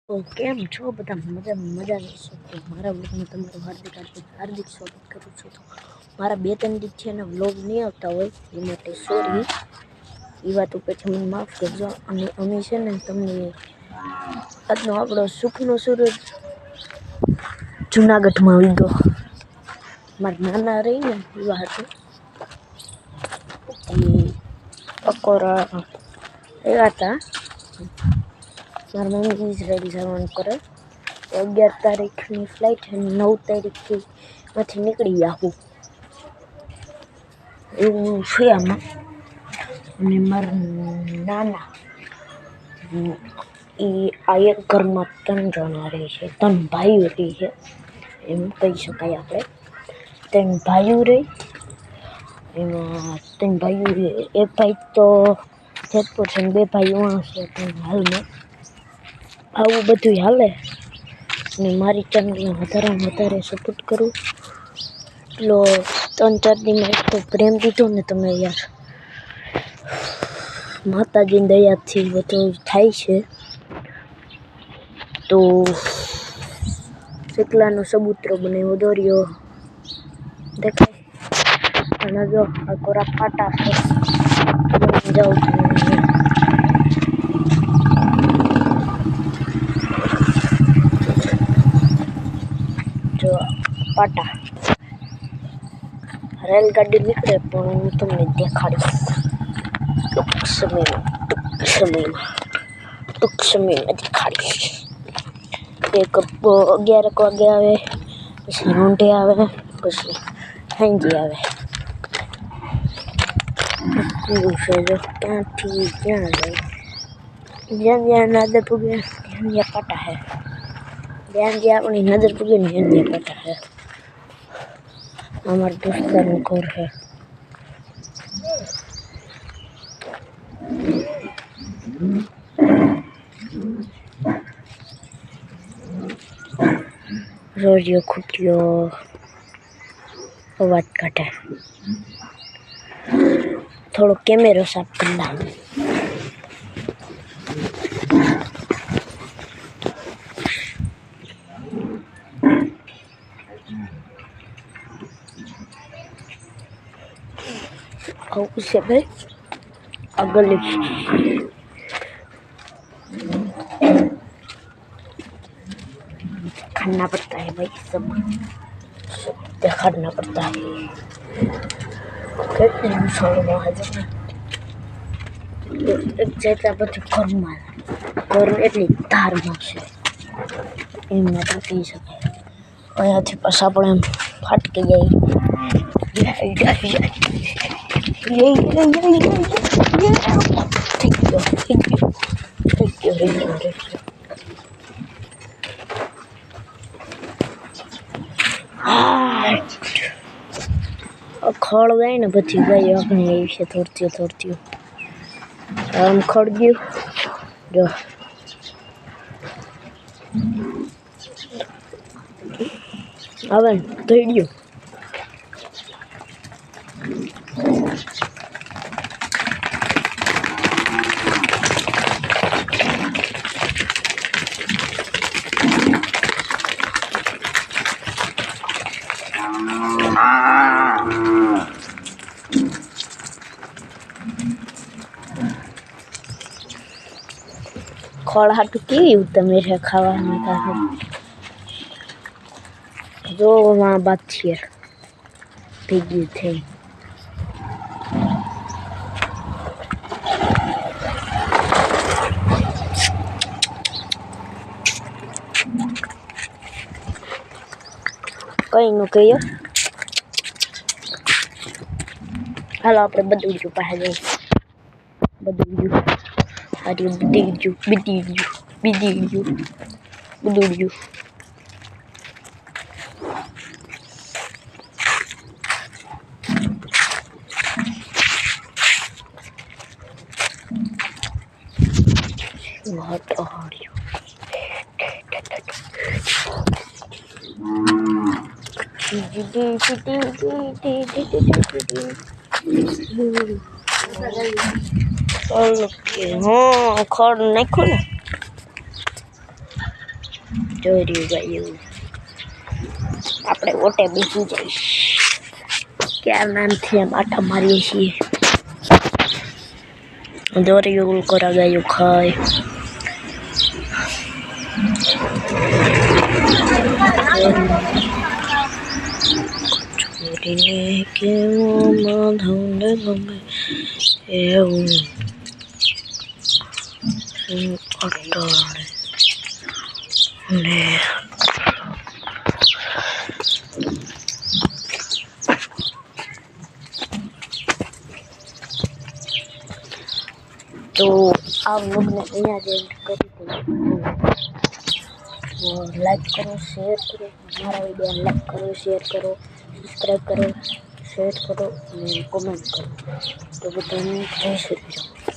તો કેમ છો બધા? મજા લેશો તો મારા વ્લોગમાં તમારું હાર્દિક સ્વાગત કરું છું. તો મારા 2-3 દિવસ છે ને વ્લોગ નહીં આવતા હોય એ માટે સોરી, એ વાત ઉપર મને માફ કરજો. અને અમે છે ને તમને આજનો આપણો સુખનો સૂરજ જુનાગઢમાં આવી ગયો. મારા નાના રહીને એવા હતું પકોરા એવા હતા. મારા મમ્મી ઇઝરાયલ જવાનું કરે, 11 તારીખની ફ્લાઇટ અને 9 તારીખથી માંથી નીકળી જાઉં એવું છે આમાં. અને મારા નાના એ આ એક ઘરમાં 3 જણા રહે છે, 3 ભાઈઓ રહે છે એમ કહી શકાય આપણે. 3 ભાઈઓ રહે એમાં 3 ભાઈઓ રહે. એક ભાઈ તો જેતપુર છે, 2 ભાઈઓ છે. પણ હાલમાં આવું બધું હાલે. અને મારી ચેનલને વધારે સપોર્ટ કરો. એટલો 3-4 દીમાં એટલો પ્રેમ દીધો ને તમે યાર, માતાજીની દયાથી બધું થાય છે. તો શેકલાનો સબૂતરો બનાવ્યો દોર્યો દેખાય. અને જો આ કોરા ફાટા છે, જાઉં જો પાટા. રેલગાડી નીકળે પણ હું તમને દેખાડીશ ટૂંક સમયમાં દેખાડીશ. 11 વાગે આવે, પછી રોંઢે આવે, પછી સાંજે આવે. એવું છે જો ક્યાંથી ક્યાં જાય. જ્યાં નજર પૂગે ત્યાં પાટા હે. જ્યાં આપણી નજર પૂગે ને ત્યાં પાટા હે. અમારા દોસ્તારનું ઘર હે. રોડિયો ખૂટ્યો અવાજ કાઢે. થોડો કેમેરો સાફ કરી દઉં. आવું છે ભાઈ આગળ दिखाना पड़ता है भाई, सब दिखाना पड़ता है. एक जैसा बच्चे घर એટલી ધારમાં છે એમ આપણે કહી શકાય. અહીંયાથી પાછા આપણે એમ ફાટકી જાય. ખડ જાય ને પછી ગાય આપણે આવી છે થોડતી આમ ખડ ગયું જો. હવે થઈ ગયું. ખડ હાટું કેવી તમે છે ખાવાનું કાઢો જો માં બાત છે ભેગી થઈ. કઈ નું કહીએ. હાલો આપણે બધું જ પાસે જઈએ. બધું ઓકે હા ખડ નાખ્યું ને જોઈ રહ્યું ભાઈ આપણે ઓટે બેસી જઈશ ક્યાં નામથી એમ આટા મારીએ છીએ દોર્યું કરા ગયું ખાય છોડીને કેવું માધવને ગમે એવું અટાણે ને તો આ વ્લોગને અહીંયા જ એન્ડ કરી દઉં લાઈક કરો શેર કરો મારા વિડીયો લાઈક કરો શેર કરો સબસ્ક્રાઈબ કરો શેર કરો અને કોમેન્ટ કરો તો બધાને જય શ્રી રામ.